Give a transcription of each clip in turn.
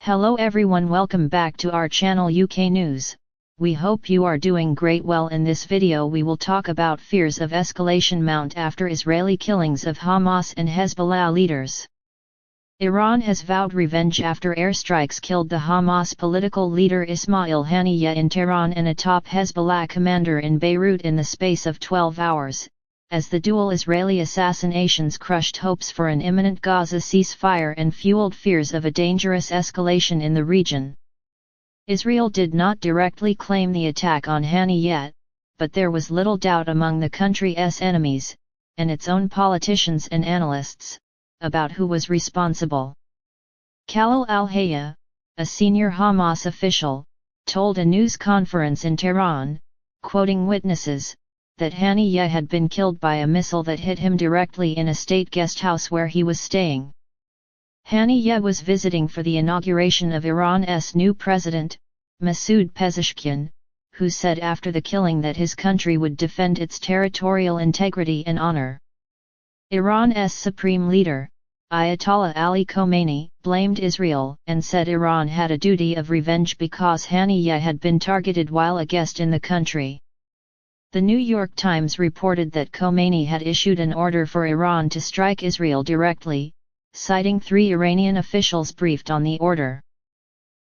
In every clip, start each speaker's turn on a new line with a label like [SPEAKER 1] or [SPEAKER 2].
[SPEAKER 1] Hello everyone, welcome back to our channel UK News. We hope you are doing great. Well, in this video we will talk about fears of escalation mount after Israeli killings of Hamas and Hezbollah leaders. Iran has vowed revenge after airstrikes killed the Hamas political leader Ismail Haniyeh in Tehran and a top Hezbollah commander in Beirut in the space of 12 hours, as the dual Israeli assassinations crushed hopes for an imminent Gaza ceasefire and fueled fears of a dangerous escalation in the region. Israel did not directly claim the attack on Haniyeh, but there was little doubt among the country's enemies, and its own politicians and analysts, about who was responsible. Khalil al-Hayya, a senior Hamas official, told a news conference in Tehran, quoting witnesses, that Haniyeh had been killed by a missile that hit him directly in a state guest house where he was staying. Haniyeh was visiting for the inauguration of Iran's new president, Masoud Pezeshkian, who said after the killing that his country would defend its territorial integrity and honor. Iran's supreme leader, Ayatollah Ali Khomeini, blamed Israel and said Iran had a duty of revenge because Haniyeh had been targeted while a guest in the country. The New York Times reported that Khomeini had issued an order for Iran to strike Israel directly, citing 3 Iranian officials briefed on the order.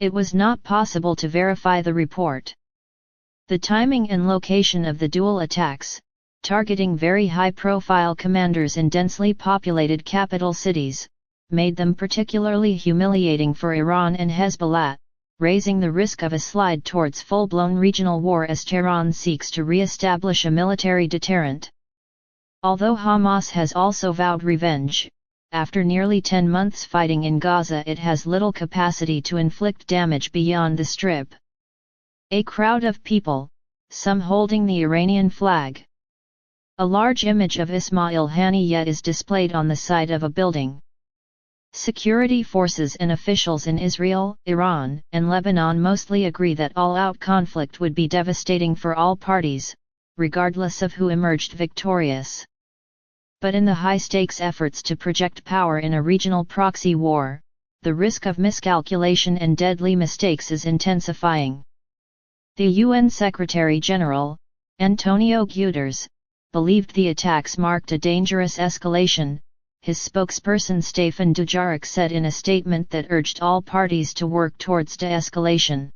[SPEAKER 1] It was not possible to verify the report. The timing and location of the dual attacks, targeting very high-profile commanders in densely populated capital cities, made them particularly humiliating for Iran and Hezbollah, raising the risk of a slide towards full-blown regional war as Tehran seeks to re-establish a military deterrent. Although Hamas has also vowed revenge, after nearly 10 months fighting in Gaza it has little capacity to inflict damage beyond the Strip. A crowd of people, some holding the Iranian flag. A large image of Ismail Haniyeh is displayed on the side of a building. Security forces and officials in Israel, Iran, and Lebanon mostly agree that all-out conflict would be devastating for all parties, regardless of who emerged victorious. But in the high-stakes efforts to project power in a regional proxy war, the risk of miscalculation and deadly mistakes is intensifying. The UN Secretary-General, Antonio Guterres, believed the attacks marked a dangerous escalation. His spokesperson Stefan Dujarric said in a statement that urged all parties to work towards de-escalation.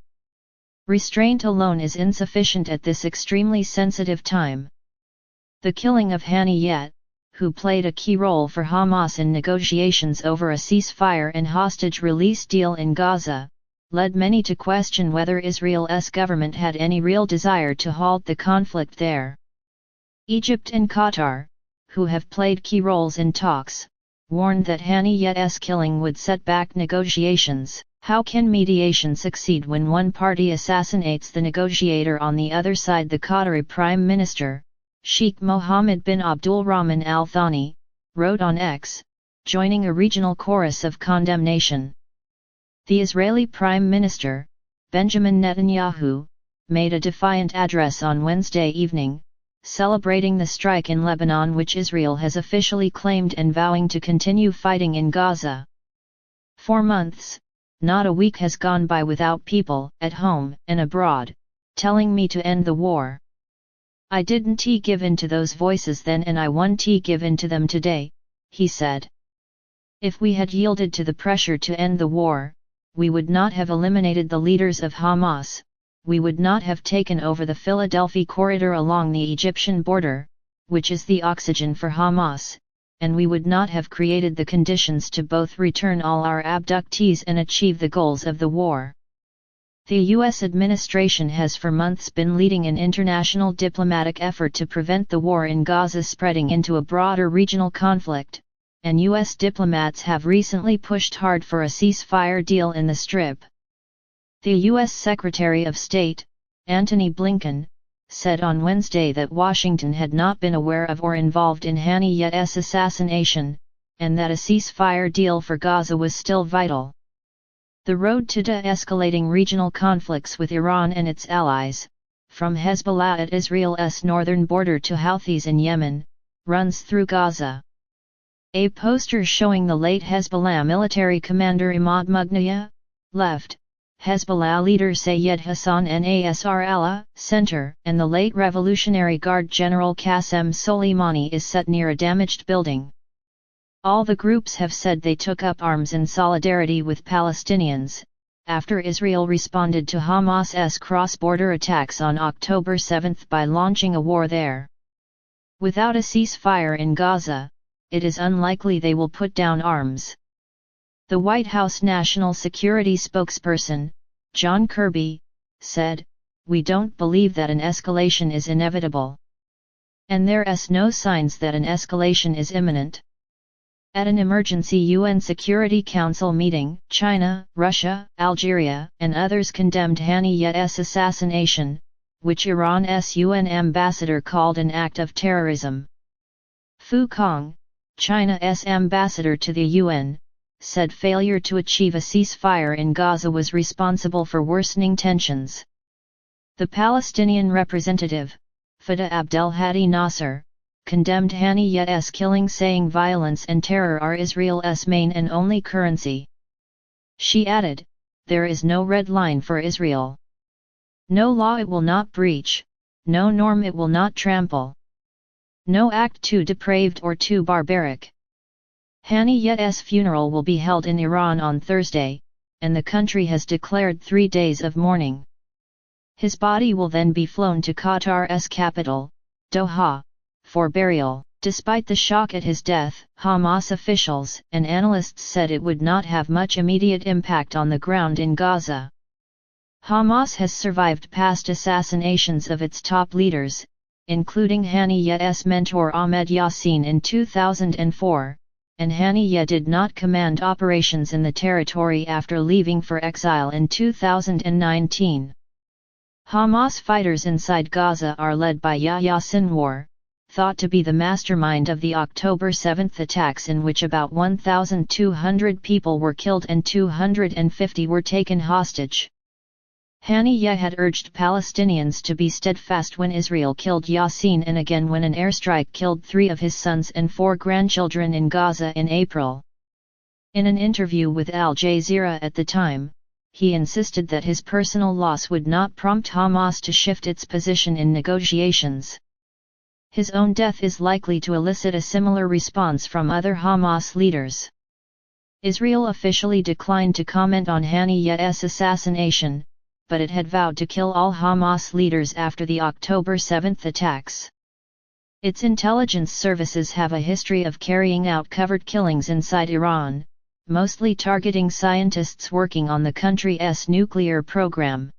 [SPEAKER 1] Restraint alone is insufficient at this extremely sensitive time. The killing of Haniyeh, who played a key role for Hamas in negotiations over a ceasefire and hostage release deal in Gaza, led many to question whether Israel's government had any real desire to halt the conflict there. Egypt and Qatar, who have played key roles in talks, warned that Haniyeh's killing would set back negotiations. How can mediation succeed when one party assassinates the negotiator on the other side? The Qatari Prime Minister, Sheikh Mohammed bin Abdul Rahman Al Thani, wrote on X, joining a regional chorus of condemnation. The Israeli Prime Minister, Benjamin Netanyahu, made a defiant address on Wednesday evening, celebrating the strike in Lebanon which Israel has officially claimed and vowing to continue fighting in Gaza. For months, not a week has gone by without people, at home and abroad, telling me to end the war. I didn't give in to those voices then and I won't give in to them today, he said. If we had yielded to the pressure to end the war, we would not have eliminated the leaders of Hamas. We would not have taken over the Philadelphia corridor along the Egyptian border, which is the oxygen for Hamas, and we would not have created the conditions to both return all our abductees and achieve the goals of the war. The U.S. administration has for months been leading an international diplomatic effort to prevent the war in Gaza spreading into a broader regional conflict, and U.S. diplomats have recently pushed hard for a ceasefire deal in the Strip. The U.S. Secretary of State, Antony Blinken, said on Wednesday that Washington had not been aware of or involved in Haniyeh's assassination, and that a ceasefire deal for Gaza was still vital. The road to de-escalating regional conflicts with Iran and its allies, from Hezbollah at Israel's northern border to Houthis in Yemen, runs through Gaza. A poster showing the late Hezbollah military commander Imad Mughniyeh, left, Hezbollah leader Sayyid Hassan Nasrallah, center, and the late Revolutionary Guard General Qasem Soleimani is set near a damaged building. All the groups have said they took up arms in solidarity with Palestinians, after Israel responded to Hamas's cross-border attacks on October 7 by launching a war there. Without a ceasefire in Gaza, it is unlikely they will put down arms. The White House National Security spokesperson, John Kirby, said, "We don't believe that an escalation is inevitable. And there's no signs that an escalation is imminent." At an emergency UN Security Council meeting, China, Russia, Algeria, and others condemned Haniyeh's assassination, which Iran's UN ambassador called an act of terrorism. Fu Kong, China's ambassador to the UN, said failure to achieve a ceasefire in Gaza was responsible for worsening tensions. The Palestinian representative, Fada Abdel Hadi Nasser, condemned Haniyeh's killing, saying violence and terror are Israel's main and only currency. She added, "There is no red line for Israel. No law it will not breach, no norm it will not trample. No act too depraved or too barbaric." Haniyeh's funeral will be held in Iran on Thursday, and the country has declared 3 days of mourning. His body will then be flown to Qatar's capital, Doha, for burial. Despite the shock at his death, Hamas officials and analysts said it would not have much immediate impact on the ground in Gaza. Hamas has survived past assassinations of its top leaders, including Haniyeh's mentor Ahmed Yassin in 2004, and Haniyeh did not command operations in the territory after leaving for exile in 2019. Hamas fighters inside Gaza are led by Yahya Sinwar, thought to be the mastermind of the October 7 attacks, in which about 1,200 people were killed and 250 were taken hostage. Haniyeh had urged Palestinians to be steadfast when Israel killed Yassin, and again when an airstrike killed 3 of his sons and 4 grandchildren in Gaza in April. In an interview with Al Jazeera at the time, he insisted that his personal loss would not prompt Hamas to shift its position in negotiations. His own death is likely to elicit a similar response from other Hamas leaders. Israel officially declined to comment on Haniyeh's assassination, but it had vowed to kill all Hamas leaders after the October 7 attacks. Its intelligence services have a history of carrying out covert killings inside Iran, mostly targeting scientists working on the country's nuclear program.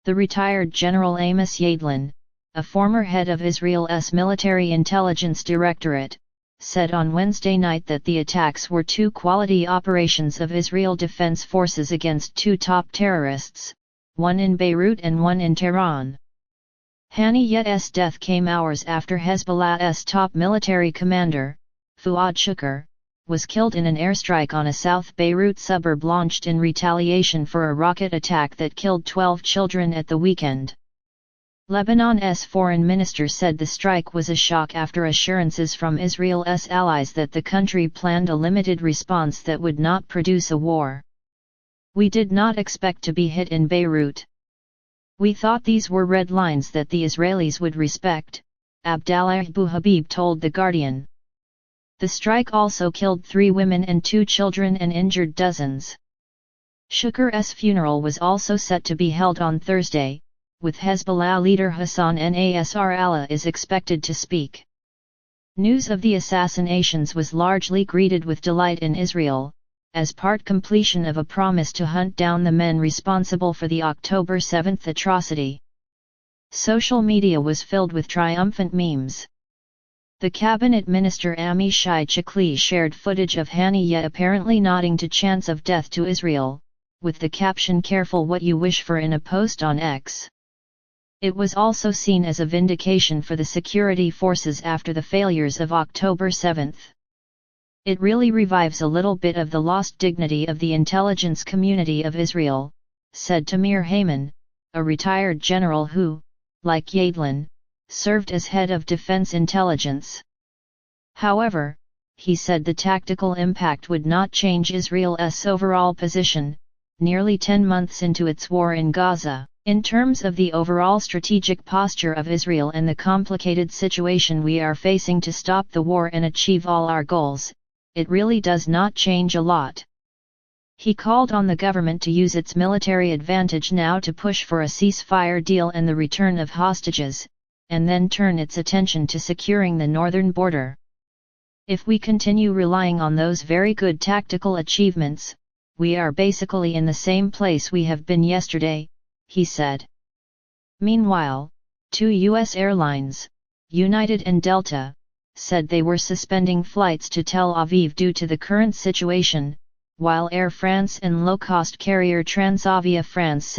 [SPEAKER 1] The retired General Amos Yadlin, a former head of Israel's military intelligence directorate, said on Wednesday night that the attacks were 2 quality operations of Israel Defense Forces against 2 top terrorists, one in Beirut and one in Tehran. Haniyeh's death came hours after Hezbollah's top military commander, Fuad Shukr, was killed in an airstrike on a South Beirut suburb launched in retaliation for a rocket attack that killed 12 children at the weekend. Lebanon's foreign minister said the strike was a shock after assurances from Israel's allies that the country planned a limited response that would not produce a war. "We did not expect to be hit in Beirut. We thought these were red lines that the Israelis would respect," Abdallah Abu Habib told The Guardian. The strike also killed 3 women and 2 children and injured dozens. Shukr's funeral was also set to be held on Thursday, with Hezbollah leader Hassan Nasrallah is expected to speak. News of the assassinations was largely greeted with delight in Israel, as part completion of a promise to hunt down the men responsible for the October 7 atrocity. Social media was filled with triumphant memes. The cabinet minister Amichai Chikli shared footage of Haniyeh apparently nodding to chants of death to Israel, with the caption "Careful what you wish for" in a post on X. It was also seen as a vindication for the security forces after the failures of October 7. It really revives a little bit of the lost dignity of the intelligence community of Israel, said Tamir Heyman, a retired general who, like Yadlin, served as head of defense intelligence. However, he said the tactical impact would not change Israel's overall position, nearly 10 months into its war in Gaza. In terms of the overall strategic posture of Israel and the complicated situation we are facing to stop the war and achieve all our goals, it really does not change a lot. He called on the government to use its military advantage now to push for a ceasefire deal and the return of hostages, and then turn its attention to securing the northern border. If we continue relying on those very good tactical achievements, we are basically in the same place we have been yesterday, he said. Meanwhile, 2 U.S. airlines, United and Delta, said they were suspending flights to Tel Aviv due to the current situation, while Air France and low-cost carrier Transavia France said